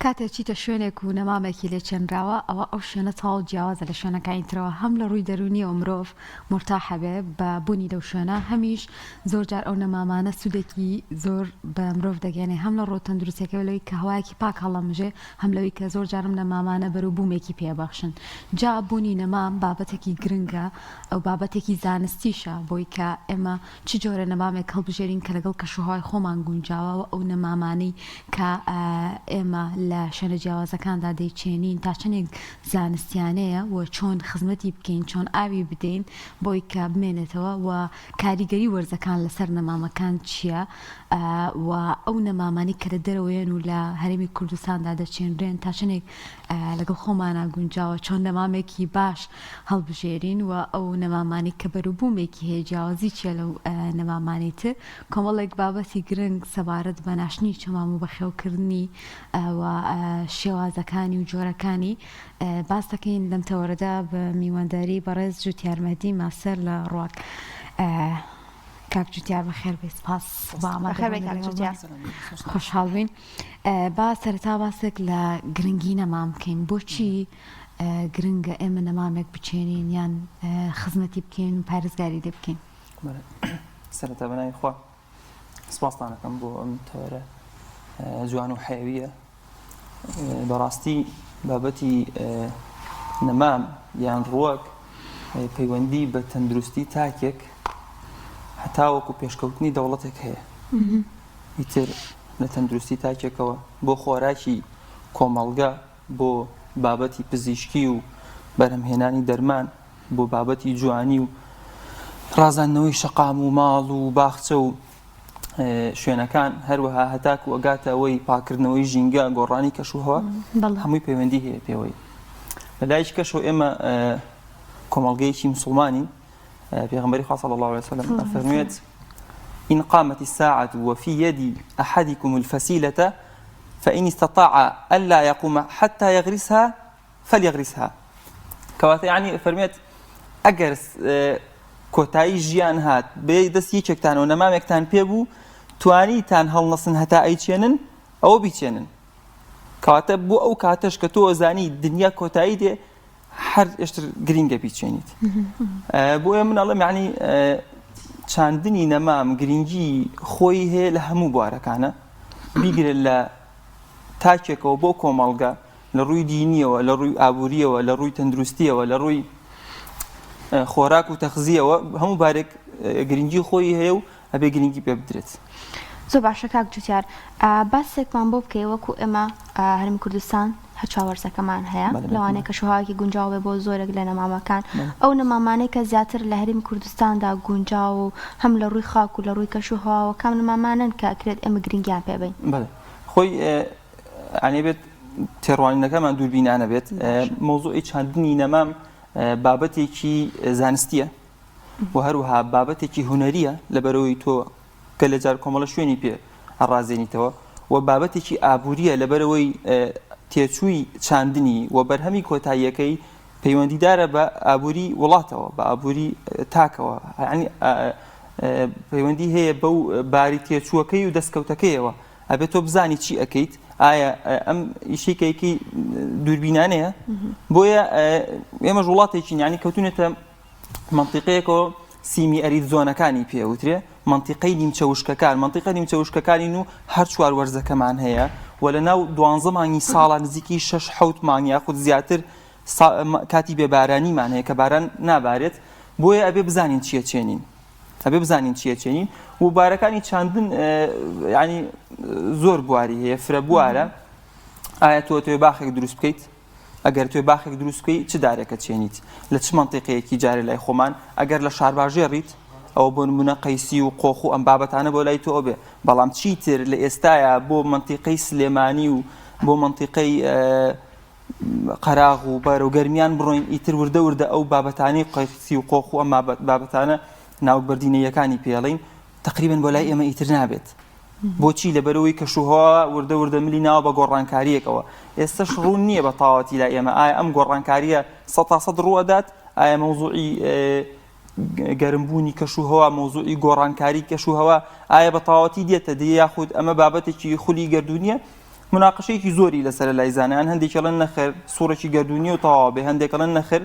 کاتێک چیتە شوێنێک و نەمامێکی لێ چێنراوە ئەوە ئەو شوێنە تاڵ جیاوازە لە شوێنەکانیترەوە هەم لە ڕووی دەرونیەوە مرۆڤ مرتاحە بێ بە بوونی لەو شوێنە هەمیش زۆر جار ئەو نەمامانە سوودێکی زۆر بە مرۆڤ دەگەێنێ هەم لە ڕۆ تەندروستیەکەی لەوەی کە هەوایەکی پاک هەڵەمژێ هەم لەوەی کە زۆر جارم نەمامانە بەرەو بوومێکی پێبەخشن جا بوونی نەمام بابەتێکی گرنگە ئەو بابەتێکی زانستیشە بۆی کە ئێمە چ جۆرە نەمامێک هەڵبژێرین کە لەگەڵ کەشوهەوای خۆمان گونجاوە ئەو نەمامانەی کە ئێمە لە شوێنە جیاوازەکاندا دەیچێنین تا چەندێک زانستیانەیە و چۆن خزمەتی بکەین چۆن ئاوی بدەین بۆی کە بمێنێتەوە و کاریگەری وەرزەکان لەسەر نەمامەکان چییە و ئەو نەمامانی کە لە دەرەوەیەن و لە هەرێمی کوردستاندا دەچێنرێن تا چەندێک لەگەڵ خۆمانە گونجاوە چۆن نەمامێکی باش هەڵبژێرین و ئەو نەمامانی کە بەروبوومێکی هەیە جیاوازی چیە لەو نەمامانی تر کۆمەڵێک بابەتی گرنگ سەبارەت بە ناشنی چەمام و بەخێوکردنی و شێوازەکانی و جۆرەکانی باس دەکەین لەم تەوەرەدا بە میوانداری بەڕێز جوتیارمەدی ماسەر لە ڕۆک کاک جوتیار بەخێر بێ سپاس خۆشحاڵ بین با سەرەتا باسێک لە گرنگی نەمام بکەین بۆچی گرنگە ئێمە نەمامێک بچێنین یان خزمەتی بکەین و پارێزگاری لێ بکەین سەرەتا بەناوی خوا سپاستانەکەم بۆ ئەم تەوەرە جوان و حەیویە بەڕاستی بابەتی نەمام یان ڕووەک پەیوەندی بە تەندروستی تاکێک هەتا وەکو پێشکەوتنی دەوڵەتێک هەیە ئیتر لە تەندروستی تاکێکەوە بۆ خۆراکی کۆمەڵگە بۆ بابەتی پزیشکی و بەرهەمهێنانی دەرمان بۆ بابەتی جوانی و ڕازاندنەوەی شەقام و ماڵ و باخچە و شوێنەکان هەروەها هەتاک و ئەگاتە ئەوەی پاکردنەوەی ژینگە گۆڕانی کەشوهەوە هەمووی پەیوەندی هەیە پێوەی لەلایش کەشەوە ئێمە کۆمەڵگەیەکی موسڵمانی پێغەمبەری خوا صلی الله عليه وسلم فەرموویێت إن قامت الساعة وفي يد أحدكم الفسيلة فإن استطاع ألا يقوم حتى يغرسها فليغرسها كواتە يعني فەرموویێت ئەگەر کۆتایی ژیان هات بێ دەست یەکێکتان و نەمامێکتان پێبوو توانیتان هەڵنەسن هەتا ئەیچێنن ئەوە بیچێنن کەواتە بۆ ئەو کاتەش کە تۆ ئەزانی دنیا کۆتایی دێ هەر ئێشتر گرینگە بیچێنیت بۆ ئێمە منەڵێم یعنی چاندنی نەمام گرنگی خۆی هەیە لە هەموو بوارەکانە بیگرێت لە تاکێکەوە بۆ کۆمەڵگە لە ڕووی دینیەوە لە ڕووی ئابووریەوە لە ڕووی تەندروستیەوە لە ڕووی خۆراک و تەخزیەوە هەموو بارێک گرنگی خۆی هەیە و ئەبێ گرنگی پێ بدرێت زۆر باشە کاک جوتیار باسێکمان بۆ بکەی وەکو ئێمە هەرێمی کوردستان هەچاوەرزەکەمان هەیە لەوانەیە کە شوهاوێکی گونجاو بێ بۆ زۆرێک لە نەمامەکان ئەو نەمامانەی کە زیاتر لە هەرێمی کوردستاندا گونجاو و هەم لە ڕووی خاک و لە ڕووی کەشوهەواوە کام نەمامانن کە ئەکرێت ئێمە گرنگیان پێ بین خۆی ئەنێ بێت تێڕوانینەکەمان دووربینانە بێت مۆزوعی چاندنی نەمام بابەتێکی زانستیە و هەروەها بابەتێکی هونەریە لەبەرەوەی تۆ کە لە جار کۆمەڵە شوێنی پێ هەڕازێنیتەوە و بابەتێکی ئابووریە لەبەرەوەی تێچووی چاندنی و بەرهەمی کۆتاییەکەی پەیوەندیدارە بە ئابووری وڵاتەوە بە ئابووری تاکەوە یعنی پەیوەندی هەیە بەو باری تێچووەکەی و دەستکەوتەکەیەوە ئەبێت تۆ بزانی چی ئەەکەیت ئایا ئەم ئیشێکێکی دووربینانەیە بۆیە ئێمە وڵاتێکی یعنی کەوتونێتە منطقەیەکەوە سیمی ئەرید زۆنەکانی پێوترێ منطقەی نیمچە وشکەکان منطقە نیمچە وشکەکانین و هەر چوار وەرزەکەمان هەیە و لە ناو 12 مانگی ساڵە نزیکی 6-7 مانگ یاخود زیاتر کاتی بێبارانیمان هەیە کە باران نابارێت بۆیە ئەبێ بزانین چیە چێنین ئەبێ بزانین چیە چێنین و بارەکانی چاندن ینی زۆر بواری هەیە فرە بوارە ئایا تۆ توێ باخێک دروست بکەیت ئەگەر توێ باخێک دروست بکەیت چ دارێکە چێنیت لە چ منطقەیەکی جارێ لای خۆمان ئەگەر لە شارباژێڕیت ئەو بۆ نمونە قەیسی و قۆخ و ئەم بابەتانە بۆ لای تۆ بێ بەڵام چیتر لە ئێستاە بۆ منطقەی سلێمانی و بۆ منطقەی قەراغ و بەرەوگەرمیان بڕۆین ئیتر وردە وردە ئەو بابەتانی قەیسی و قۆخ و ئەم بابەتانە ناوبەردینەیەکانی پێڵین تقریبن بۆ لای ئێمە ئیتر نابێت بۆچی لەبەرەوەی کەشوهەوا وردە وردە ملی ناوە بە گۆڕانکاریەکەوە ئێستاش ڕوون نییە بە تاواتی لای ئێمە ئایا ئەم گۆڕانکاریە 100% ڕوەدات ئایا مەوزوعی گەرمبوونی کەشوهەوا مۆزوعی گۆڕانکاری کەشوهەوا ئایا بە تاواتی دێتە دی یاخود ئەمە بابەتێکی خولی گەردوونیە مناقشەیەکی زۆری لەسەر لای زانایان هەندێکیڵەن نەخێر سوورێکی گەردونی و تەواو بێ هەندێکڵەن نەخێر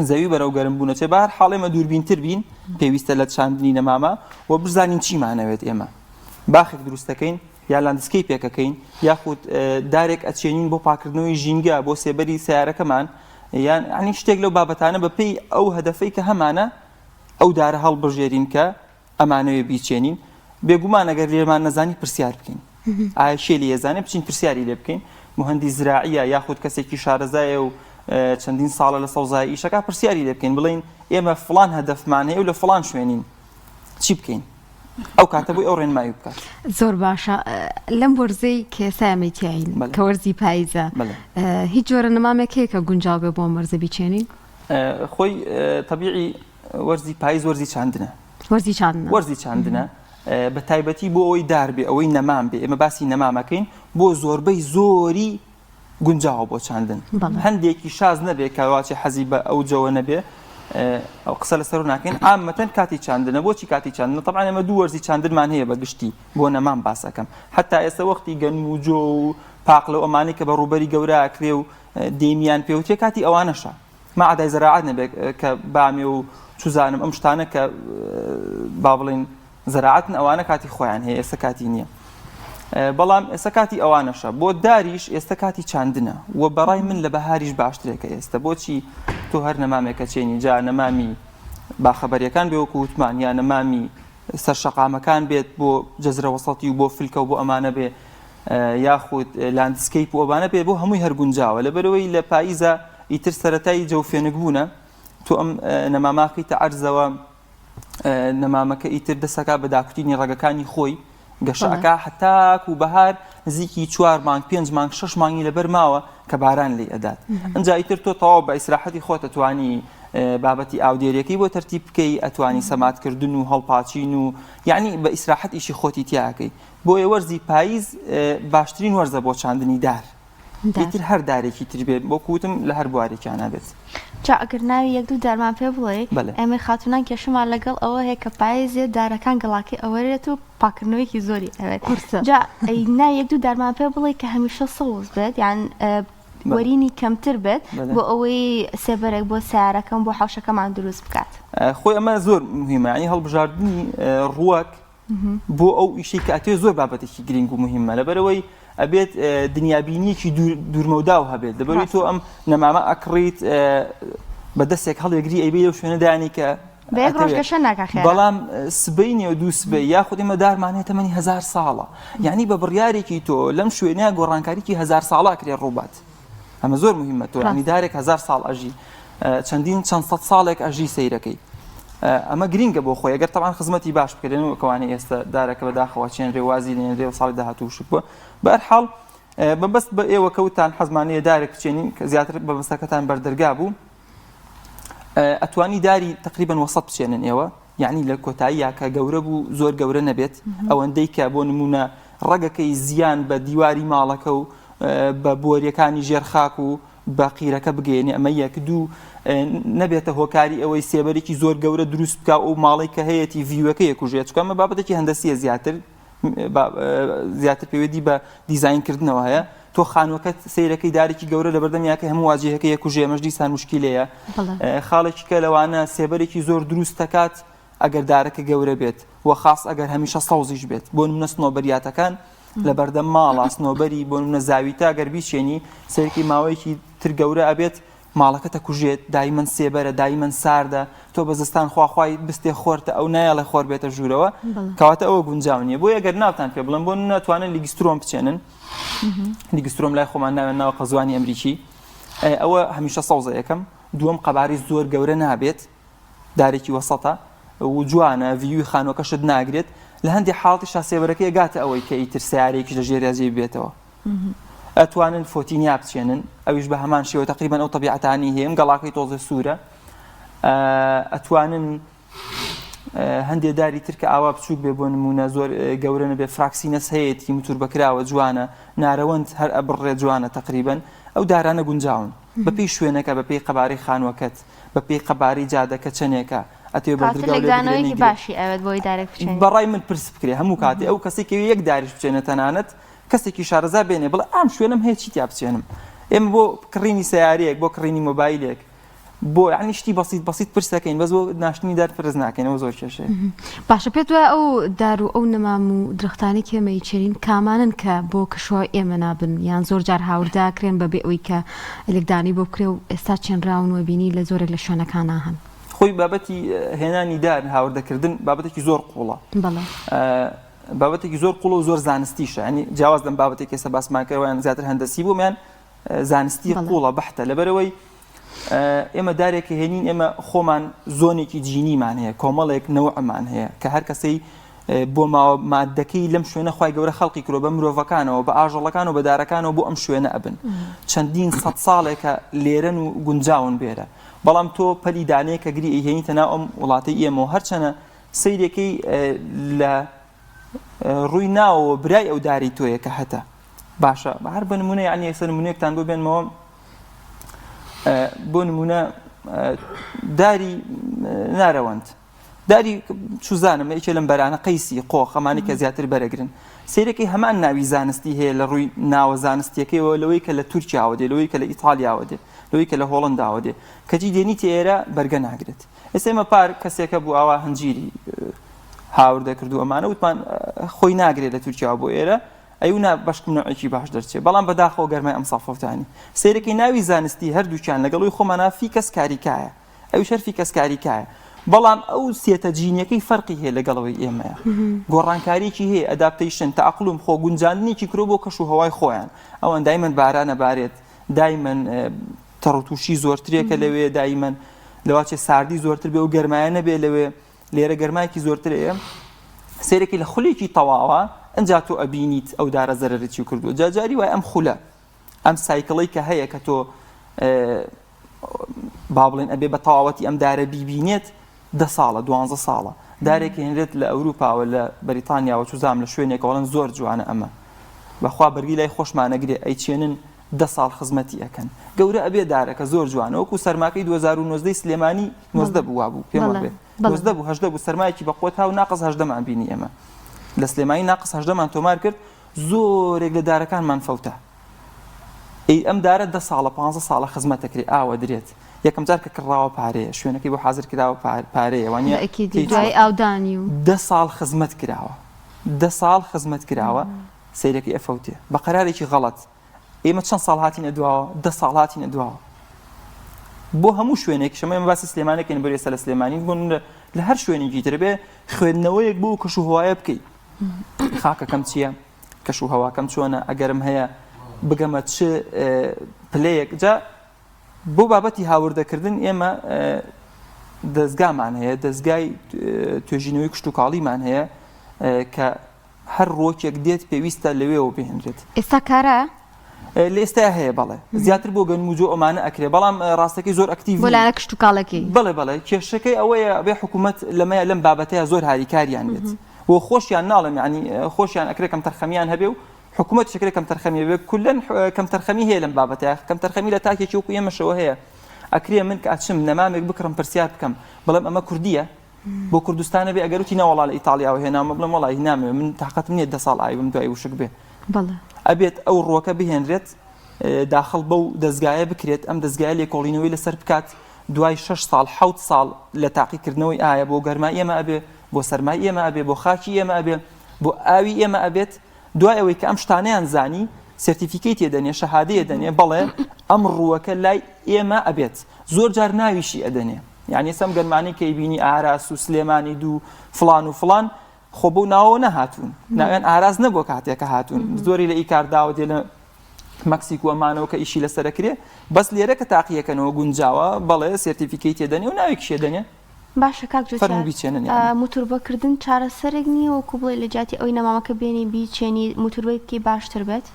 زەوی بەرەو گەرم بوونەچێ بە هەر حاڵ ئێمە دووربینتر بین پێویستە لە چاندنی نەمامە و بزانین چیمانەوێت ئێمە باخێک دروستەکەین یا لاندسکەیپێکەکەین یاخود دارێک ئەچێنین بۆ پاکردنەوەی ژینگە بۆ سێبەری سیارەکەمان یان عنی شتێک لەو بابەتانە بەپێی ئەو هەدەفەی کە هەمانە ئەو دارە هەڵبژێرین کە ئەمانەوێ بیچێنین بێگومان ئەگەر لێمان نەزانی پرسیار بکەین ئایا شێلی ێزانێ بچین پرسیاری لێ بکەین مهندی زراعیە یاخود کەسێکی شارەزایە و چەندین ساڵە لە سەوزای ئیشەکە پرسیاری لێ بکەین بڵین ئێمە فڵان هەدەفمان هەیە و لە فڵان شوێنین چی بکەین ئەو کاتە بووی ئەو ڕێنمایی بکات زۆر باشە لەم وەرزەی کێسایەمەتیین کە وەرزی پاییزە هیچ جۆرە نەمامێک هەیە کە گونجاو بێ بۆ وەرزە بیچێنین خۆی طبیعی وەرزی پاییز وەرزی چاندنە وەرزی چاندنە بە تایبەتی بۆ ئەوەی دار بێ ئەوەی نەمام بێ ئێمە باسی نەمامەکەین بۆ زۆربەی زۆری گونجاوە بۆ چاندن هەندێکی شاز نەبێ کەواچی حەزی بە ئەو جەوە نەبێ ئەو قسە لەسەر ناکەین عامەتەن کاتی چاندنە بۆچی کاتی چاندنە طبعا ئێمە دوو وەرزی چاندنمان هەیە بە گشتی بۆ نەمام باسەکەم حتا ئێستا وەختی گەنم و جۆ و پاق لەو ئەمانەی کە بە ڕووبەری گەورە ئەکرێ و دێمیان پێوتێ کاتی ئەوانەشە مەعادای زەراعەت نەبێت کە بامێ و چوزانم ئەم شتانە کە با بڵێن زەراعەتن ئەوانە کاتی خۆیان هەیە ئێستا کاتی نییە بەڵام ئێستا کاتی ئەوانەشە بۆ داریش ئێستا کاتی چاندنە و بەڕای من لە بەهاریش باشترێکە ئێستا بۆچی تۆ هەر نەمامێکە چێنی جا نەمامی باخەبەریەکان بێ وەکو وتمان یا نەمامی سەرشەقامەکان بێت بۆ جەزرە وەسەڵی و بۆ فلکە و بۆ ئەمانە بێ یاخود لاندسکەیپ و ئەوانە بێ بۆ هەمووی هەرگونجاوە لەبەرەوەی لە پاییزە ئیتر سەرەتای جەوفێنک بوونە تۆ ئەم نەماماکەیتە عەرزەوە نەمامەکە ئیتر دەسەکە بە داکوتنی ڕێگەکانی خۆی گەشەکە حتاک و بەهار نزیکی 4 مانگ 5 مانگ 6 مانگی لەبەر ماوە کە باران لێ ئەدات ئەنجا ئیتر تۆ تەواو بە ئیسراحەتی خۆت ئەتوانی بابەتی ئاودێریەکەی بۆ تەرتیب بکەی ئەتوانی سەماتکردن و هەڵپاچین و یعنی بە ئیسراحەت ئیشی خۆتی تیاکەی بۆیە وەرزی پاییز باشترین وەرزە بۆ چاندنی دار ئیتر هەر دارێکی تر بێت بۆ کوتم لە هەر بوارێکیان نابێت جا ئەگەر ناوی یەک دوو دارمان پێ بڵێ ئێمە خاتونان کێشەمان لەگەڵ ئەوە هەیە کە پاییزێ دارەکان گەڵاکەی ئەوەرێت و پاکردنەوەیکی زۆری ئەوێت جا ناوی یەک دوو دارمان پێ بڵێ کە هەمیشە سەوز بێت یان وەرینی کەمتر بێت بۆ ئەوەی سێبەرێک بۆ سیارەکەم بۆ حەوشەکەمان دروست بکات خۆی ئەمە زۆر مهمە ینی هەڵبژاردننی ڕووەک بۆ ئەو ئیشەی کە ئەتێ زۆر بابەتێکی گرنگ و مهمە لەبەرەوەی ئەبێت دنیابینیەکی دوورمەوداو هەبێت دەبەوەی تۆ ئەم نەمامە ئەکڕیت بە دەستێک هەڵێگری ئەیبێ لەو شوێنەدانی کە بەڵام سبەی نێ و دوو سبەی یاخود ئێمە دارمانێت تەمەنی 1000 ساڵە یعنی بە بڕیارێکی تۆ لەم شوێنەیە گۆڕانکاریکی 1000 ساڵە کرێ ڕووبات ئەمە زۆر مهمە تۆ ینی دارێک 1000 ساڵ ئەژی چەند سەد ساڵێک ئەژی سەیرەکەی ئەمە گرینگە بۆ خۆی ئەگەر تەمان خزمەتی باش بکردن ئەوانەی ئێستا دارەکە بەداخەوە چێن ڕێوازی لێنرێ و ساڵی داهاتوو شت بووە بەهەرحاڵ بەبەست بە ئێوە کەوتان حەزمانەیە دارێک بچێنین کە زیاتر بەبەستەکەتان بەردەرگا بوو ئەتوانی داری تقریبا وەسەط بچێنن ئێوە یعنی لە کۆتاییە کە گەورە بوو زۆر گەورە نەبێت ئەوەندەی کە بۆ نمونە ڕەگەکەی زیان بە دیواری ماڵەکە و بە بۆریەکانی ژێرخاک و بە قیرەکە بگەێنێ ئەمە یەک دوو نەبێتە هۆکاری ئەوەی سێبەرێکی زۆر گەورە دروست بکە و ماڵی کە هەیەی ڤیوەکە یەکوژێت چکە ئەمە بابەتێکی هەندەسیە زیاتر پێوێتی بە دیزاینکردنەوە هەیە تۆ خانووەکەت سیرەکەی دارێکی گەورە لە بەردەمیاکە هەموو واجهەکە یەکوژێ ئەمەش دیسان موشکیلەیە خاڵێکی کە لەوانە سێبەرێکی زۆر دروست دەکات ئەگەر دارەکە گەورە بێت و خاص ئەگەر هەمیشە سەوزیش بێت بۆ نمونە سنۆبەریاتەکان لە بەردەم ماڵە سنۆبەری بۆ نمونە زاویتا ئەگەر بیچێنی سەرکی ماوەیەکی تر گەورە ئەبێت ماڵەکە تەکوژێت دایمەن سێبەرە دایمەن ساردە تۆ بە زستان خواخوای بستێ خۆرتە ئەو نایەڵێ خۆر بێتە ژوورەوە کەواتە ئەوە گونجاو نییە بۆ ئەگەر ناوتان پێ بڵم بۆ ناتوانن لیگسترۆم بچێنن لیگسترۆم لای خۆمان ناوێن ناوە قەزوانی ئەمریکی ئەوە هەمیشە سەوزە یەکەم دووەم قەباری زۆر گەورە نابێت دارێکی وەسەتە و جوانە ڤیوی خانووەکەشت ناگرێت لە هەندێک حاڵتی شاسێبەرەکەی گاتە ئەوەی کە ئیتر سیارێکی لە ژێریازی بێتەوە ئەتوانن فۆتینیا بچێنن ئەویش بە هەمان شێوە تقریبا ئەو تەبیعەتانی هەیە گەڵاکەی تۆزە سوورە ئەتوانن هەندێک داری تر کە ئاوا بچووک بێ بۆ نمونە زۆر گەورە نەبێ فراکسینەس هەیەی موتور بەکراوە جوانە نارەوەند هەر ئەبڕێ جوانە تقریبا ئەو دارانە گونجاون بەپێی شوێنەکە بەپێی قەبارەی خانووەکەت بەپێی قەبارەی جادەکە چەندێکە ئەتێ باشی ئەوێت بۆی دارێک بچێن بەڕای من پرس بکرێ هەموو کاتێ ئەو کەسێکی یەک داریش بچێنە تەنانەت کەسێکی شارەزا بێنێ بڵێ ئەم شوێنم هەیە چی تیا بچێنم ئێمە بۆ کڕینی سیارەیەک بۆ کڕینی مۆبایلێک بۆ یعنی شتی بەسیط پرس دەکەین بەس بۆ ناشتنی دار پرس ناکەینەوە زۆر کێشەیە. باشە پێت وایە ئەو دار و ئەو نەمام و درەختانی کێمەی چێنین کامانن کە بۆ کەشوهای ئێمە نابن یان زۆر جار هاورداکرێن بەبێ ئەوەی کە لێکدانی بۆ بکرێ و ئێستا چێنراون وەبینی لە زۆرێک لە شوێنەکان هەن. خۆی بابەتی هێنانی دار هاوردەکردن بابەتێکی زۆر قوڵە. بابەتێکی زۆر قوڵ و زۆر زانستیشە ینی جیاواز لەم بابەتێک ئێستا باسمان کردویان زیاتر هەندەسی بوومیان زانستی قوڵە بەحتە لەبەرەوەی ئێمە دارێکی هێنین ئێمە خۆمان زۆنێکی جینیمان هەیە کۆمەڵێک نەوعمان هەیە کە هەر کەسەی بۆ مادەکەی لەم شوێنە خی گەورە خەڵقی کرۆ بە مرۆڤەکانەوە بە ئاژەڵەکان و بە دارەکانەوە بۆ ئەم شوێنە ئەبن چەندین سەد ساڵێکە لێرەن و گونجاون بێرە بەڵام تۆ پەلی دانەیە کە گری ئەیهێنیتە ناو ئەم وڵاتی ئێمەوە هەرچەنە سەیرێکی لە ڕووی ناوەوە برای ئەو داری تۆیە کە هەتە باشە هەر بە نمونە یعنی ئێستا نمونەیەکتان بۆ بێنمەوە بۆ نمونە داری نارەوەند داری چوزانم یەکێ لەم بەرانە قەیسی قۆخ ئەمانی کە زیاتر بەرەگرن سەیرێکی هەمان ناوی زانستی هەیە لە ڕووی ناوە زانستیەکەیەوە لەوەی کە لە تورکیاوە دێ لەوەی کە لە ئیتالیاوە دێ لەوەی کە لە هۆڵنداوە دێ کەچی دێنیتی ئێرە بەرگە ناگرێت ئێستا ئێمە پار کەسێکە بوو ئاوا هەنجیری هاوردەکردو ئەمانە وتمان خۆی ناگرێت لە تورکیاوە بۆ ئێرە ئەیونا بەشکنەوەیکی باش دەرچێت بەڵام بەداخەوە گەرمای ئەم سافەوتانی سەیرەکەی ناوی زانستی هەردووچیان لەگەڵی خۆمانە فیکەس کاریکایە ئەوی شەر فیکەس کاریکایە بەڵام ئەو سێتە جینیەکەی فەرقی هەیە لەگەڵەوەی ئێمەیە گۆڕانکاریی هەیە ئەداپتەیشن تەعقلوم خۆ گونجاندنێکی کرۆ بۆ کەش و هەوای خۆیان ئەوەن دایمەن بارانە بارێت دایمەن تەڕوتوشی زۆرترێکە لەوێ دایمەن لەواچێ ساردی زۆرتر بێ و گەرمایە نەبێ لەوێ لێرە گەرمایەکی زۆرترەیە سەیرێکی لە خولێکی تەواوە ئەنجا تۆ ئەبینیت ئەو دارە زەرەرێکی کردو جاجاری وای ئەم خولە ئەم سایکڵی کە هەیە کە تۆ با بڵێن ئەبێ بە تەواوەتی ئەم دارە بیبینێت 10 ساڵە 12 ساڵە دارێکی هێنرێت لە ئەوروپاوە لە بەریتانیاوە چوزام لە شوێنێک وەڵەن زۆر جوانە ئەمە بەخوا بەرگی لای خۆشمانەگرێ ئەیچێنن 10 ساڵ خزمەتی ئەەکەن گەورە ئەبێ دارەکە زۆر جوانە وەکو سەرماکەی 2019 سلێمانی 90 بوو بوو پێم بێ 90 بوو 80 بوو سەرمایەکی بەقوت ها و ناقص 80مان بینی ئێمە لە سلێمانی ناقص 80مان تۆمار کرد زۆرێک لە دارەکانمان فەوتە ئەم دارە 10 ساڵە 15 ساڵە خزمەتەکرێ ئاوە درێت یەکەم جار کە کڕاوە پارەیە شوێنەکەی بۆ حازر کراوە پارەیە وانە دوای ئاودانی و 10 ساڵ خزمەت کراوە 10 ساڵ خزمەت کراوە سەیرەکەی ئەفەوتێ بە قەرارێکی غەڵەت ئێمە چەند ساڵ هاتینە دواوە 10 ساڵ هاتینە دواوە بۆ هەموو شوێنێک شەمە ئێمە باسی سلێمانەکەین بۆ ئێستا لە سلێمانی بوون لە هەر شوێنێکی تر بێ خوێندنەوەیەک بوو کەش و هەوایە بکەیت خاکەکەم چییە کەش و هەواکەم چۆنە ئەگەرم هەیە بگەمە چ پلەیەک جا بۆ بابەتی هاوردەکردن ئێمە دەستگامان هەیە دەستگای توێژینەوەی کشت و کاڵیمان هەیە کە هەر ڕۆکێک دێت پێویستە لەوێەوە بهێنرێت ئێستا کارە لە ئێستا هەیە بەڵێ زیاتر بۆ گەن و جۆ ئەمانە ئەکرێ بەڵام ڕاستەکەی زۆر ئەکتیڤ بۆ لایەنە کشت و کاڵەکەی بەڵێ کێشەکەی ئەوەیە بێ حکوومەت لەمەیە لەم بابەتەیە زۆر هاریکاریان بێت بۆ خۆشیان ناڵم ینی خۆشیان ئەکرێ کەم تەرخەمیان هەبێ و حکوومەت شکرێ کەم تەرخەمی بێ کولەن کەم تەرخەمی هەیە لەم بابەتەیە کەم تەرخەمی لە تاکێکی وەکو ئێمەشەوە هەیە ئەکرێ من کە ئاچم نەمامێک بکڕم پرسیار بکەم بەڵام ئەمە کوردیە بۆ کوردستانە بێ ئەگەروتی ناوەڵا لە ئیتالیاوە هێنامە بڵم وەڵی نامێ من تاقەتم نییە 10 ساڵ ئاوم دوای وشک بێ ئەبێت ئەو ڕۆکە بهێنرێت داخل بەو دەستگایە بکرێت ئەم دەستگایە لێکۆڵینەوەی لەسەر بکات دوای 6 ساڵ 7 ساڵ لە تاقیکردنەوەی ئایا بۆ گەرمای ئێمە ئەبێ بۆ سەرمای ئێمە ئەبێ بۆ خاکی ئێمە ئەبێ بۆ ئاوی ئێمە ئەبێت دوای ئەوەی کە ئەم شتانەیان زانی سرتیفیکەیتی دەنێ شەهادەیە دەنێ بەڵێ ئەم ڕووەکە لای ئێمە ئەبێت زۆر جار ناویشی ئەدەنێ یعنی سەم گەرمانی کە بینی ئاراس و سلێمانی دوو فلان و فلان خۆ بۆ ناوە نەهاتوون ناوێن ئاراز نەبووە کاتێکە هاتوون زۆری لە ئیکارداوە دێ لە مەکسیک و ئەمانەوە کە ئیشی لەسەرەکرێ بەس لێرە کە تاقیەکەنەوە گونجاوە بەڵێ سرتیفیکەیتی دەنێ و ناوێکیشێ دەنێ باشە کاک جوتیار موتوربەکردن چارەسەرێک نییە وەکو بڵێ لە جاتی ئەوی نەمامەکە بێنی بیچێنی موتوربەیەکی باشتر بێت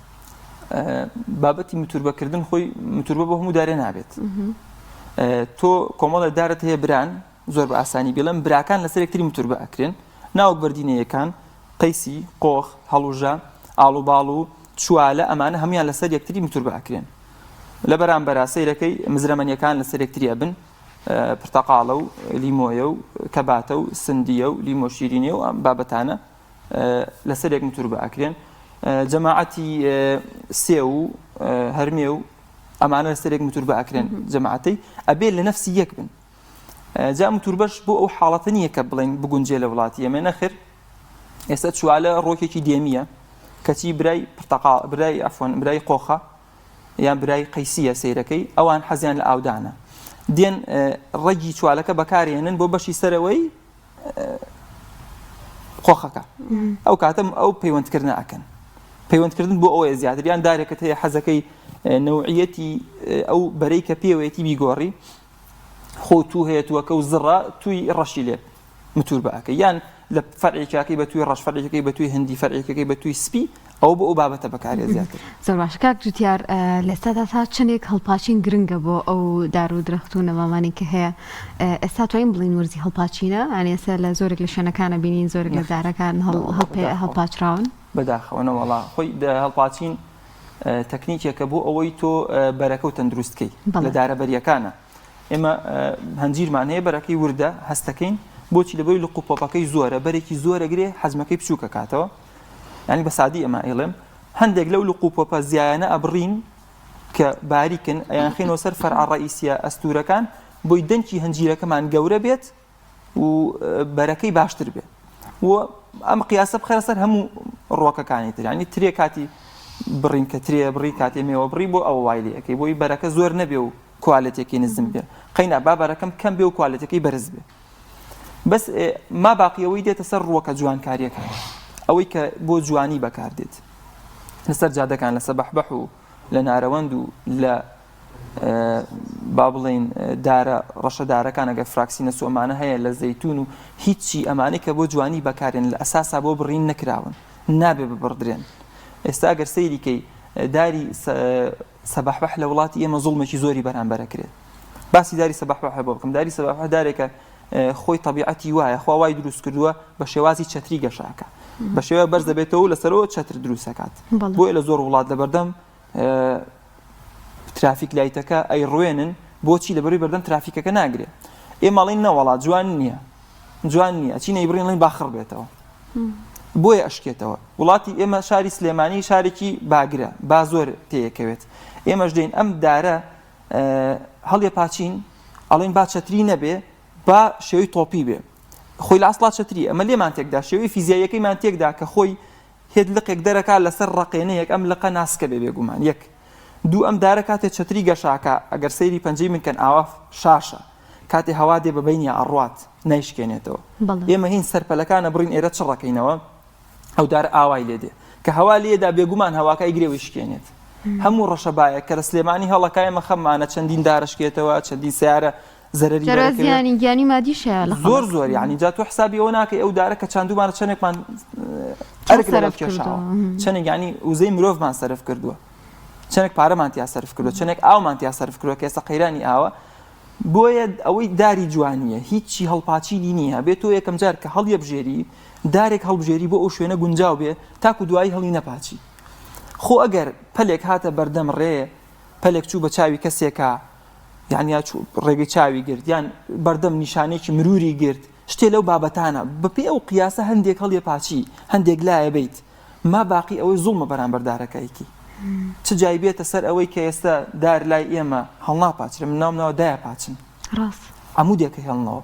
بابەتی موتوربەکردن خۆی موتوربە بۆ هەموو دارێ نابێت تۆ کۆمەڵە دارت هەیە بران زۆر بە ئاسانی بڵێم براکان لەسەر یەکتری موتوربە ئەکرێن ناوەک بەردینەیەکان قەیسی قۆخ هەڵوژە ئاڵوباڵ و چوالە ئەمانە هەمویان لەسەر یەکتری موتوربە ئەکرێن لە بەرامبەر سەیرەکەی مزرەمەنیەکان لەسەر یەکتری ئەبن پرتەقاڵە و لیمۆیە و کەباتە و سندیە و لیمۆ شیرینێ و ئەم بابەتانە لەسەر یەک موتوربە ئەکرێن جەماعەتی سێ و هەرمێ و ئەمانە لەسەرێک متور بە ئەکرێن جەماعەتەی ئەبێ لە نەفسی یەک بن جا متور بەش بۆ ئەو حاڵەتە نییە کە بڵێن بگونجێ لە وڵاتی ئەمە نەخر ئێستا چوالە ڕۆکێکی دێمیە کەچی برای پرتەقاڵ برای ئەفۆن برای قۆخە یان برای قەیسیە سەیرەکەی ئەوان حەزیان لە ئاودانە دێن ڕەگی چوالەکە بەکارێنن بۆ بەشی سەرەوەی قۆخەکە ئەو کاتەم ئەو پەیوەندکردن ئەکەن پەیوەندکردن بۆ ئەوەیە زیاتر یان دارێکت هەیە حەزەکەی نەوعیەتی ئەو بەرەی کە پێوەیەتی بیگۆڕی خۆ تو هەیە تووەکە و زڕە توی ڕەشی لێ متور بە ئەەکە یان لە فەرعێکاکەی بە توی ڕەش فەرعێکەکەی بە توی هەندی فەرعێکەکەی بە توی سپی ئەو بۆ ئەو بابەتە بەکارێ زیاتر زۆر باش کاک جوتیار لەستادا تا چندێک هەڵپاچین گرنگە بۆ ئەو دار و درەخت و نەمامانی کە هەیە ئێستا توانین بڵین وەرزی هەڵپاچینە ئەنی ئێستا لە زۆرێک لە شوێنەکانە بینین زۆرێک لە دارەکان هەڵپاچراون بەداخەوە وەڵا خۆی هەڵپاچین تەکنیکێکە بۆ ئەوەی تۆ بەرەکە و تەندروستکەی لە دارەبەریەکانە ئێمە هەنجیرمان هەیە بەرەکەی وردە هەستەکەین بۆچی لەبەوەی لە قوپۆپەکەی زۆرە بەرێکی زۆرەگرێ حەزمەکەی بچووکە کاتەوە ینی بە سادی ئەمە ئێڵێم هەندێک لەو قوپۆپە زیایانە ئەبڕین کە باریکن ئەیان خێنەوە سەر فەرع ڕئیسیە ئەستورەکان بۆی دەنگی هەنجیرەکەمان گەورە بێت و بەرەکەی باشتر بێت و ئەم قیاسە بخەرە سەر هەموو ڕۆکەکانی تر ینی ترێ کاتی بڕین کە ترێ بڕی کاتێ مێوە بڕی بۆ ئەوە وای لێەکەی بۆی بەرەکە زۆر نەبێ و کوالەتێکی نزم بێ قەینا با بەرەکەم کەم بێ و کوالەتەکەی بەرز بێ بەس ما باقیەوەی دێتە سەر ڕۆکە جوانکاریەکە ئەوەی کە بۆ جوانی بەکاردێت لەسەر جادەکان لە سەبەحبەح و لە نارەوەند و لە با بڵێن دارە ڕەشەدارەکان ئەگەر فراکسینە سۆمانە هەیە لە زەیتون و هیچی ئەمانەی کە بۆ جوانی بەکارێن لە ئەساسا بۆ بڕین نەکراون نابێ ببڕدرێن ئێستا ئەگەر سەیریکەی داری سەبەحبەح لە وڵاتی ئێمە زوڵمێکی زۆری بەرامبەرەکرێت باسی داری سەبەحبەح بۆ بکەم داری سەبەحبەح دارێکە خۆی طبیعەتی وایە خوا وای دروست کردووە بە شێوازی چەتری گەشاکە بە شێوە بەرز دەبێتەوە لەسەرەوە چەتر دروستەکات بۆیە لە زۆر وڵات لە بەردەم ترافیک لایتەکە ئەی ڕوێنن بۆچی لەبەروی بەردەم ترافیکەکە ناگرێت ئێمەڵین نەوەڵات جوان نییە چینەی بڕین باشڕ بێتەوە بۆیە ئەشکێتەوە وڵاتی ئێمە شاری سلێمانی شارێکی باگرە با زۆر تێیەکەوێت ئێمەش دێن ئەم دارە هەڵێ پاچین ئەڵین با چەتری نەبێ با شێوەی تۆپی بێ خۆی لە ئەسڵات چەتری ئەمە لێمان تێکدا شێوەی فیزیاییەکەیمان تێکدا کە خۆی هێد لقێک دەرەکات لەسەر ڕقێنەیەک ئەم لقە ناسکە بێ بێگومان یەک دوو ئەم دارە کاتێ چەتری گەشاکە ئەگەر سەیری پەنجەی من کەن ئاوا شاشە کاتێ هەوا دێ بەبینی ئەڕوات نایشکێنێتەوە ئێمە هین سەرپەلەکانە بڕین ئێرە چ ڕەکەینەوە ئەو دارە ئاوای لێدێ کە هەوا لێدا بێگومان هەواکای گرێوی شکێنێت هەموو ڕەشەبایە کە لە سلێمانی هەڵەکای مەخەممانە چەندین دارشکێتەوە چەندین سیارە زەرەری گیانی مادیشە زۆر یعنی جا تۆ حسابی ئەوە ناکەی ئەو دارە کە چاندومانە چەندێکمان ئەرگرە کێشاوە چەندێک ینی وزەی مرۆڤمان سەرف کردووە چەندێک پارەمان تیا سەرف کردووە چەندێک ئاومان تیا سەرف کردووە کە ئێستا قەیرانی ئاوە بۆیە ئەوەی داری جوانیە هیچی هەڵپاچینی نییە بێت تۆ یەکەم جار کە هەڵیە بژێری دارێک هەڵبژێری بۆ ئەو شوێنە گونجاو بێ تاکو دوایی هەڵی نەپاچی خۆ ئەگەر پەلێک هاتە بەردەم ڕێ پەلێک چوو بە چاوی کەسێکە یعنی ڕێگەی چاوی گرت یان بەردەم نیشانێکی مروری گرت شتێ لەو بابەتانە بەپێ ئەو قیاسە هەندێک هەڵیە پاچی هەندێک لایە بیت ما باقی ئەوەی زوڵمە بەرامبەردارەکەیکی چ جای بێتە سەر ئەوەی کە ئێستا دار لای ئێمە هەڵناپاچرە من ناومنەوە دایە پاچن ڕاست عمودێکە هێڵنەوە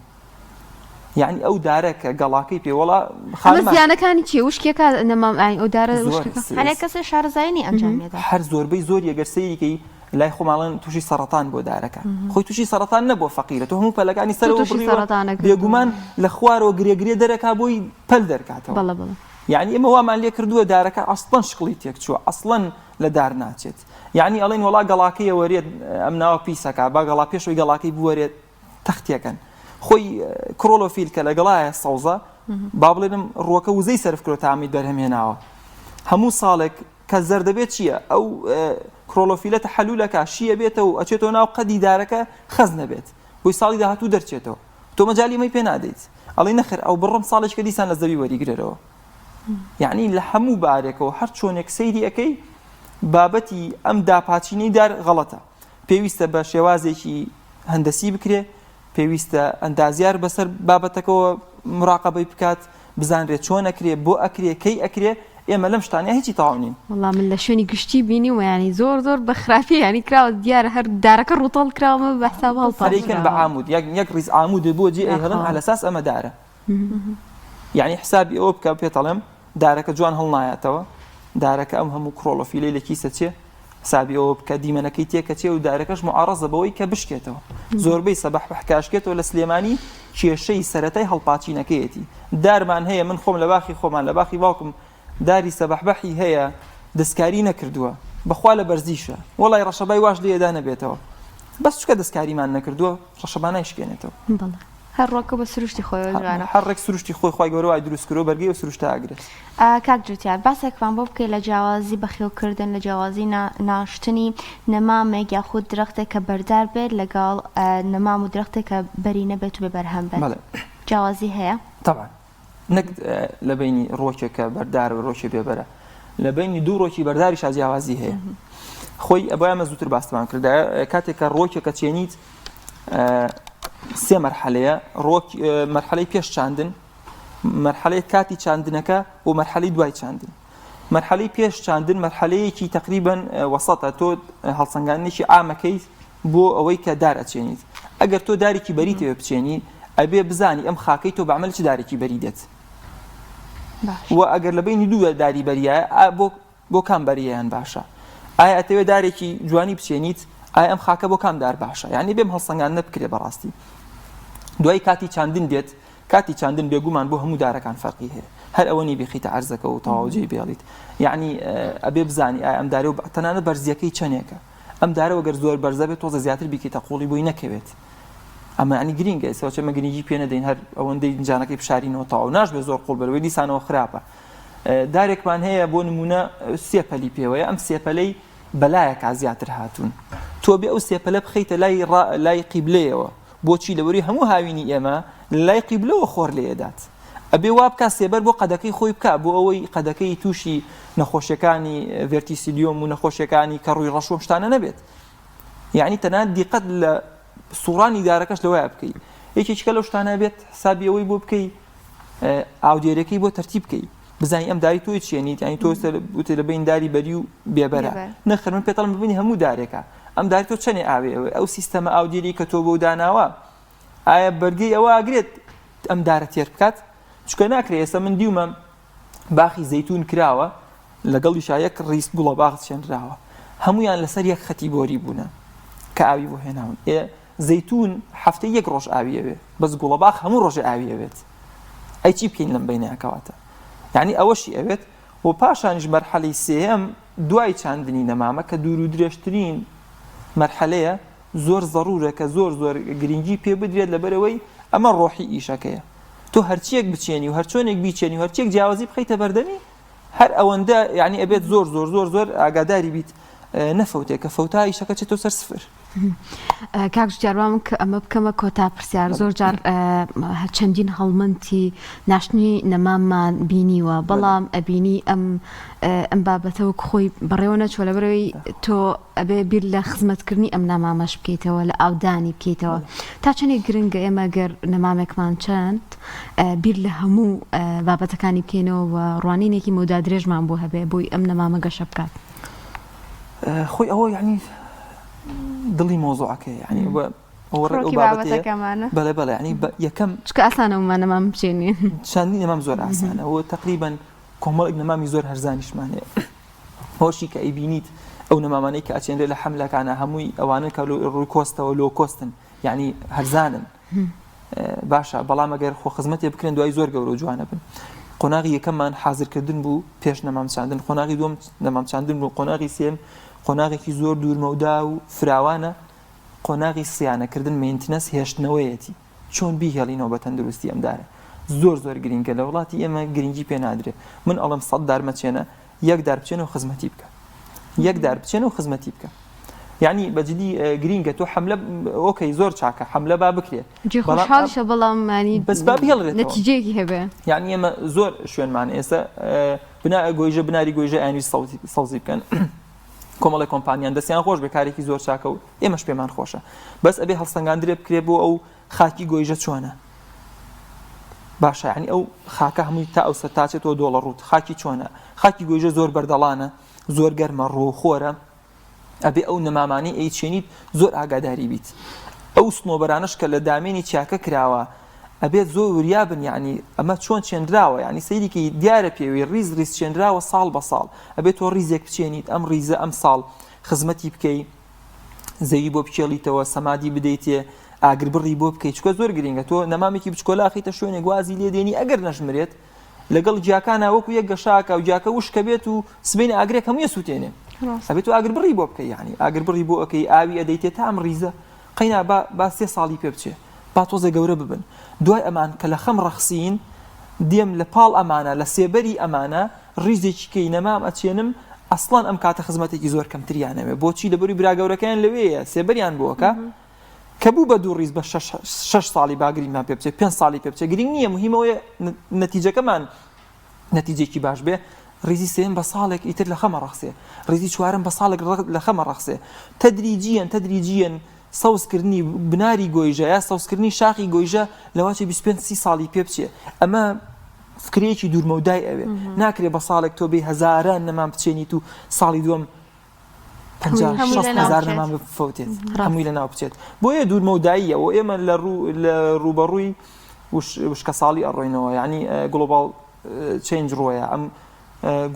یعنی ئەو دارە کە گەڵاکەی پێوەڵا زیانەکانی چی وشکێکە ئەو دارە هەنێک کەسە شارەزایانی ئەنجامێدا هەر زۆربەی زۆر یەگەر سەیریکەی لای خۆماڵن تووشی سەرەتان بۆ دارەکە خۆی تووشی سەرەتان نەبووە فەقیرە تۆ هەموو پەلەکانی سەرەوە بڕیوە بێگومان لە خوارەوە گرێگرێ دەرەکا بۆی پەل دەرکاتەوە یعنی ئێمە وامان لێ کردووە دارەکە ئەسڵەن شکڵی تێک چووە ئەسڵەن لە دار ناچێت یعنی ئەڵێن وڵا گەڵاکەی وەرێت ئەم ناوە پیسەکە با گەڵا پێشەوەی گەڵاکەی بوەرێت تەختیەکەن خۆی کرۆلۆفیل کە لەگەڵایە سەوزە با بڵێنم ڕووەکە وزەی سەرف کرۆ تامی دەرهەمێناوە هەموو ساڵێک کە زەردەبێت چییە ئەو کرۆلۆفیلەتە حەلوولەکە شیە بێتەوە و ئەچێتەوە ناو قەدی دارەکە خەز نەبێت بۆی ساڵی داهاتوو دەرچێتەوە تۆ مەجالی مەی پێ نادەیت ئەڵێ نەخێر ئەو بڕم ساڵێککە دیسان لە زەوی وەریگرێرەوە یعنی لە هەموو بارێکەوە هەر چۆنێک سەیری ئەەکەی بابەتی ئەم داپاچینەی دار غەڵەتە پێویستە بە شێوازێکی هەندەسی بکرێ پێویستە ئەندازیار بەسەر بابەتەکەەوە مراقەبەی بکات بزانرێت چۆن ئەکرێ بۆ ئەکرێ کەی ئەکرێ ئێمە لەم شتانە هیچی تەواو نین. والله من لە شوێنی گشتی بینی و ینی زۆر بە خراپی ینی کراوە دیارە هەر دارەکە ڕوتەڵ کراوە بە حساب هەڵپەرێکن بە عامود یەک ڕیز عامود بۆ جێ ئەیهێڵن على ئەساس ئەمە دارە. یعنی حسابی ئەوە بکە پێتەڵێم دارەکە جوان هەڵنایەتەوە، دارەکە ئەم هەموو کڕۆڵۆفیلەی لە کیسە چێ حسابی ئەوە بکە دیمەنەکەی تێکە چێ و دارەکەش معارەزە بەوەی کە بشکێتەوە. زۆربەی سەبەح بەحکاشکێتەوە لە سلێمانی کێشەی سەرەتای هەڵپاچینەکەیەتی. دارمان هەیە من خۆم لە باخی خۆمان لە باخی باوکم داری سەبەحبەحی هەیە دەستکاری نەکردووە بەخوا لە بەرزیشە وەڵای ڕەشەبای واش لێدا نەبێتەوە بەس چکە دەستکاریمان نەکردووە ڕەشەبا نایشکێنێتەوە. هەر ڕۆکە بە سروشتی خۆی جوانە هەڕێک سروشتی خۆی خی گەورەوای دروستکردەوە بەرگی و سروشتە ئاگرێت. کاک جوتیار باسێکمان بۆ بکەیت لە جیاوازی بەخێوکردن لە جیاوازی ناشتنی نەمامێک یاخود درەختێک کە بەردار بێت لەگەڵ نەمام و درەختێک کە بەری نەبێت و بێ بەرهەم بێت جیاوازی هەیە؟ طبعا نەک لە بینی ڕۆکێکە بەردار و ڕۆکی بێبەرە لە بینی دوو ڕۆکی بەرداری شاجیاوازی هەیە. خۆی ئەبایمە زووتر باستمان کرد کاتێککە ڕۆکێکە چێنیت سێ مەرحەلەیە مەرحەلەی پێش چاندن، مەرحەلەی کاتی چاندنەکە و مەرحەلەی دوای چاندن. مەرحەلەی پێش چاندن مەرحەلەیەکی تقریباً وەسەتە تۆ هەڵسەنگاندنێکی عامەکەی بۆ ئەوەی کە دار ئەچێنیت. ئەگەر تۆ دارێکی بەری تێوە بچێنی ئەبێ بزانی ئەم خاکەی تۆ بەعمل چ دارێکی بەری دێت و ئەگەر لە بینی دوو داری بەریایە بۆ کام بەریەیان باشە. ئایا ئەتەوێت دارێکی جوانی بچێنیت ئایا ئەم خاکە بۆ کام دار باشە، یعنی بێم هەڵسەنگان نەبکرێ بەڕاستی. دوای کاتی چاندن دێت، کاتی چاندن بێگومان بۆ هەموو دارەکان فەرقی هەیە، هەر ئەوەنی بخیتە عەرزەکە و تەواوجێی بێڵیت. یعنی ئەبێ بزانی ئایا ئەم دارە و تەنانەت بەرزیەکەی چەندێکە، ئەم دارە وەگەر زۆر بەرزە بێت تۆزە زیاتر بیکەیتە قوڵی بۆی نەکەوێت. ئەمە ینی گرینگە ئێستا چەمە گرنگی پێ نەدەین هەر ئەوەندەی جانەکەی بشارینەوە تەواو ناشبێ زۆر قوڵ بەرەوەی دیسانەوە خراپە. دارێکمان هەیە بۆ نمونە سێپەلی پێوەیە، ئەم سێپەلەی بەلایەکە زیاتر هاتوون، تۆ بێ ئەو سێپەلە بخەیتە لای قیبلەیەوە. بۆچی لەوەری هەموو هاوینی ئێمە لای قیبلەوە خۆر لێدات. ئەبێ وا بکە سێبەر بۆ قەدەکەی خۆی بکە بۆ ئەوەی قەدەکەی تووشی نەخۆشیەکانی ڤێرتیسیلیۆم و نەخۆشیەکانی کە ڕووی ڕەشۆ شتانە نەبێت. یعنی تەنانەت دیقەت لە سوڕانی دارەکەش لەوەیە بکەیت. یەکێکە لەو شتانە بێت حسابی ئەوەی بۆ بکەی ئاودێرەکەی بۆ تەرتیب بکەی بزانی ئەم داری تۆی چێنیت، یعنی تۆ لە بین داری بەری و بێبەرە نەخێر من پێتەڵم ببینی هەموو دارێکە ئەم داری تۆ چەندێ ئاوێەوە ئەو سیستەمە ئاودێری کە تۆ بۆ داناوە ئایا بەرگەی ئەوە ئاگرێت ئەم دارە تێر بکات چکە ناکرێت. ئێستا من دیومە باخی زەیتون کراوە لەگەڵ یەک ڕیست گوڵە باغ چێنراوە هەمویان لەسەر یەک خەتی بۆری بوونە کە ئاوی بۆ هێناون. زەیتون هەفتەی یەک ڕۆژ ئاویەوێ بەس گوڵە باغ هەموو ڕۆژێ ئاویەوێت. ئەی چی بکەین لەم بینەکەواتە؟ یعنی ئەوەشی ئەوێت و پاشانیش مەرحەلەی سێەم دوای چاندنی نەمامە کە دوور و درێژترین مەرحەلەیە زۆر ضرورە کە زۆر گرنگی پێ بدرێت لەبەرەوەی ئەمە ڕۆحی ئیشەکەیە. تۆ هەرچیەک بچێنی و هەرچۆنێک بیچێنی و هەرچیەک جیاوازی بخەیتە بەردەمی هەر ئەوەندە یعنی ئەبێت زۆر ئاگاداری بیت نەفەوتێک کە فەوتا ئیشەکە چێتۆ سەر سفر. کاک جوتیار کە ئەمە بکەمە کۆتا پرسیار زۆر جار چەندین هەڵمەندی ناشتنی نەماممان بینیوە بەڵام ئەبینی ئەم بابەتەوە خۆی بەڕێوە نەچوە لەبەرەوەی تۆ ئەبێ بیر لە خزمەتکردنی ئەم نەمامەش بکەیتەوە لە ئاودانی بکەیتەوە تا چەندێک گرنگە ئێمە گەر نەمامێکمان چەند بیر لە هەموو بابەتەکانی بکەینەوە و ڕوانینێکی مەودا درێژمان بۆ هەبێ بۆی ئەم نەمامە گەشە بکات. خۆی ئەوە یعنی دڵی مۆزوعەکە یعنی ئەوە بابەتەکەمانە بەڵێ ینی یەکەم چکە ئاسانەوەمان نەمام بچێنین چاندی نەمام زۆر ئاسانە ئەوە تقریباً کۆمەڵێک نەمامی زۆر هەرزانیشمان هەیە. هۆشی کە ئەیبینیت ئەو نەمامانەی کە ئەچێنرێت لە حەملەکانە هەمووی ئەوانە کە ڕووی کۆستەوە لۆ کۆستن یعنی هەرزانن باشە بەڵام ئەگەر خۆ خزمەتێ بکرێن دوای زۆر گەورە و جوانە بن. قۆناغی یەکەممان حازرکردن بوو پێش نەمام چاندن، قۆناغی دووەم نەمام چاندن بوو، قۆناغی سێم قۆناغێکی زۆر دوورمەودا و فراوانە قۆناغی سیانەکردن مینتنەس هێشتنەوەیەتی چۆن بیهێڵینەوە بە تەندروستی ئەمدارە زۆر گرنگە لە وڵاتی ئێمە گرنگی پێ نادرێت. من ئەڵم 100 دار مەچێنە یەک دار بچێنەوە خزمەتی بکە یەک دار بچێنەوە خزمەتی بکە یعنی بەجددی گرینگە تۆ حملە ئۆکەی زۆر چاکە حملە با بکرێ خۆشحاڵشە بەڵام بەس با بهێڵێت نەتیجەیەکی هەبێ. یعنی ئێمە زۆر شوێنمان ئێستا گۆیژە بناری گۆیژە ئەنوی سەوزی بکەن کۆمەڵی کۆمپانیان دەستیان خۆش بێ کارێکی زۆر چاکە و ئێمەش پێمان خۆشە بەس ئەبێ هەڵسەنگاندرێ بکرێ بۆ ئەو خاکی گۆیژە چۆنە باشە یعنی ئەو خاکە هەمووی تا ئەو سەر تاچێتەوە دۆڵە ڕوت خاکی چۆنە خاکی گۆیژە زۆر بەردەڵانە زۆر گەرمە ڕۆخۆرە ئەبێ ئەو نەمامانی ئەیچێنیت زۆر ئاگاداری بیت ئەو سنۆبەرانش کە لە دامێنی چاکە کراوە ئەبێت زۆر وریابن یعنی ئەمە چۆن چێنراوە یعنی سەیرێکی دیارە پێوی ڕیز چێنراوە ساڵ بە ساڵ ئەبێت تۆ ڕیزێک بچێنیت ئەم ڕیزە ئەم ساڵ خزمەتی بکەیت زەوی بۆ بچێڵیتەوە سەمادی بدەیتێ ئاگربڕی بۆ بکەیت چکە زۆر گرنگە تۆ نەمامێکی بچکۆلاخیتە شوێنێک وازی لێ دێنی ئەگەر نەژمرێت لەگەڵ جیاکانە وەکو یەک گەشاکە و جیاکە وشکە بێت و سبەینی ئاگرێک هەموویە سووتێنێ ئەبێت تۆ ئاگربڕی بۆ بکەی یعنی ئاگربڕی بۆ ئەەکەی ئاوی ئەدەیتێت تا ئەم ڕیزە قەینا با 3 ساڵی پێ بچێ با تۆزە گەورە ببن دوای ئەمان کە لە خەم ڕەخسین دێم لە پاڵ ئەمانە لە سێبەری ئەمانە ڕیزێکی کەی نەمام ئەچێنم ئەسڵان ئەم کاتە خزمەتێکی زۆر کەمتریانەوێ بۆچی لەبەری براگەورەکەیان لەوەیە سێبەریان بۆکە کە بوو بە دوو ڕیز بە 6 ساڵی باگریمان پێ بچێ 5 ساڵی پێ بچێ گرنگ نییە مهمەوەی نەتیجەکەمان نەتیجێکی باش بێ ڕیزی سێم بە ساڵێک ئیتر لە خەمە ڕەخسێ ڕیزی چوارم بە ساڵێک لە خەمە ڕەخسێ تەدریجیەن سەوزکردنی بناری گۆیژە یا سەوزکردنی شاخی گۆیژە لەواچی 25 ساڵی پێ بچێ ئەمە فکرێکی دوورمەودای ئەوێ ناکرێ بە ساڵێک تۆ بێ هەزاران نەمام بچێنیت و ساڵی دووەم 50,000 نەمام بفەوتێت هەمووی لە ناو بچێت بۆیە دوورمەوداییەوە ئێمە لە ڕوبەڕووی وشکە ساڵی ئەڕۆینەوە یعنی گلۆبال چێنج ڕۆیە ئەم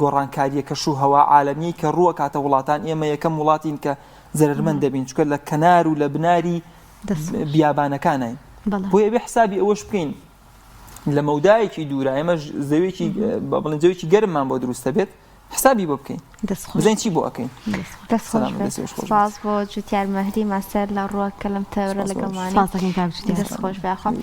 گۆڕانکاریە کەش و هەوا عالەمی کە ڕووە کاتە وڵاتان ئێمە یەکەم وڵاتین کە زەرمەند دەبین چکە لە کەنار و لە بناری بیابانەکانین بۆیە بێ حسابی ئەوەش بکەین لە مەودایەکی دوورە ئێمە زەویێکی گەرممان بۆ دروستە بێت حسابی بۆ بکەین بزین چی بۆ ئەەکەین سپاس بۆ جوتیار مەهری ماستەر لە ڕووەکە لەم تەورە لەگەڵمانی دەستخۆش بخوا